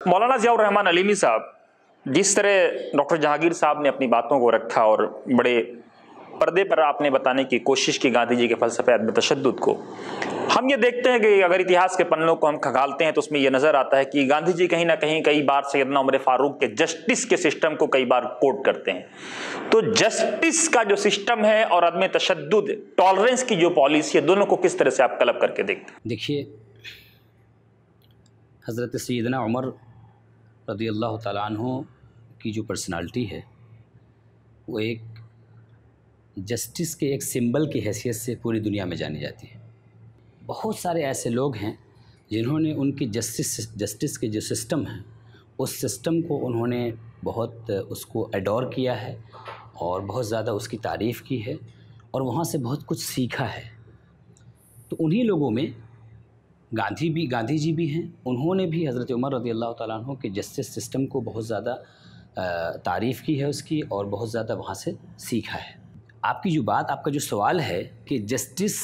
मौलाना Ziaur Rahman Alimi साहब, जिस तरह डॉक्टर जहांगीर साहब ने अपनी बातों को रखा और बड़े पर्दे पर आपने बताने की कोशिश की गांधी जी के फ़लसफ़े अदम तशद्दुद को, हम ये देखते हैं कि अगर इतिहास के पन्नों को हम खंगालते हैं तो उसमें यह नज़र आता है कि गांधी जी कहीं ना कहीं कई बार सैयदना उमर फारूक के जस्टिस के सिस्टम को कई बार कोट करते हैं। तो जस्टिस का जो सिस्टम है और अदम तशद्दुद, टॉलरेंस की जो पॉलिसी है, दोनों को किस तरह से आप क्लब करके देखते हैं? देखिए, हज़रत सैयदना उमर रज़ियल्लाहु तआला अन्हु की जो पर्सनालिटी है वो एक जस्टिस के एक सिंबल की हैसियत से पूरी दुनिया में जानी जाती है। बहुत सारे ऐसे लोग हैं जिन्होंने उनकी जस्टिस के जो सिस्टम है उस सिस्टम को उन्होंने बहुत उसको एडोर किया है और बहुत ज़्यादा उसकी तारीफ़ की है और वहाँ से बहुत कुछ सीखा है। तो उन्हीं लोगों में गांधी जी भी हैं। उन्होंने भी हज़रत उमर रज़ियल्लाहु तआला अन्हु के जस्टिस सिस्टम को बहुत ज़्यादा तारीफ़ की है उसकी और बहुत ज़्यादा वहाँ से सीखा है। आपका जो सवाल है कि जस्टिस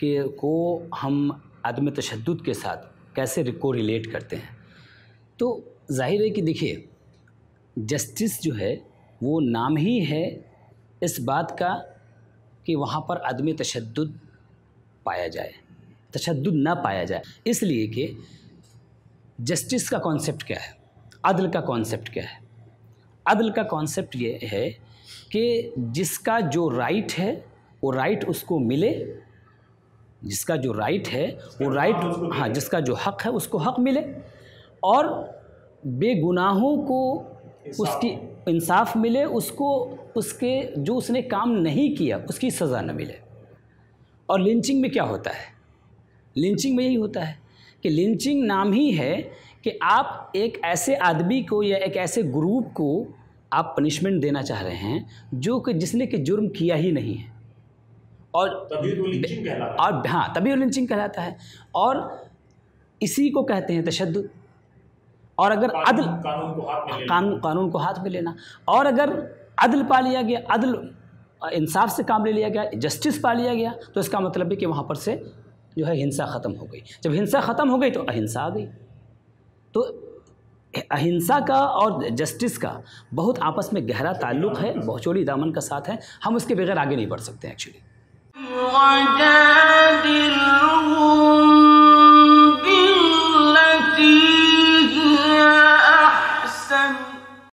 को हम अदम तशद्दुद के साथ कैसे रिलेट करते हैं, तो ज़ाहिर है कि देखिए, जस्टिस जो है वो नाम ही है इस बात का कि वहाँ पर अदम तशद्दुद पाया जाए, तशद्दुद ना पाया जाए। इसलिए कि जस्टिस का कॉन्सेप्ट क्या है, अदल का कॉन्सेप्ट क्या है? अदल का कॉन्सेप्ट ये है कि जिसका जो राइट है वो राइट उसको मिले, जिसका जो राइट है वो राइट, हाँ, जिसका जो हक़ है उसको हक़ मिले और बेगुनाहों को उसकी इंसाफ मिले, उसको उसके जो उसने काम नहीं किया उसकी सज़ा न मिले। और लिंचिंग में क्या होता है? लिंचिंग में यही होता है कि लिंचिंग नाम ही है कि आप एक ऐसे आदमी को या एक ऐसे ग्रुप को आप पनिशमेंट देना चाह रहे हैं जो कि जिसने कि जुर्म किया ही नहीं है, और तभी वो लिंचिंग कहलाता है। और हाँ, तभी वो लिंचिंग कहलाता है और इसी को कहते हैं तशद्दुद। और अगर अदल, कानून को हाथ में लेना, और अगर अदल पा लिया गया, अदल इंसाफ से काम ले लिया गया, जस्टिस पा लिया गया, तो इसका मतलब है कि वहाँ पर से जो है हिंसा ख़त्म हो गई। जब हिंसा ख़त्म हो गई तो अहिंसा आ गई। तो अहिंसा का और जस्टिस का बहुत आपस में गहरा ताल्लुक़ है, बहुत चौड़ी दामन का साथ है। हम उसके बगैर आगे नहीं बढ़ सकते एक्चुअली।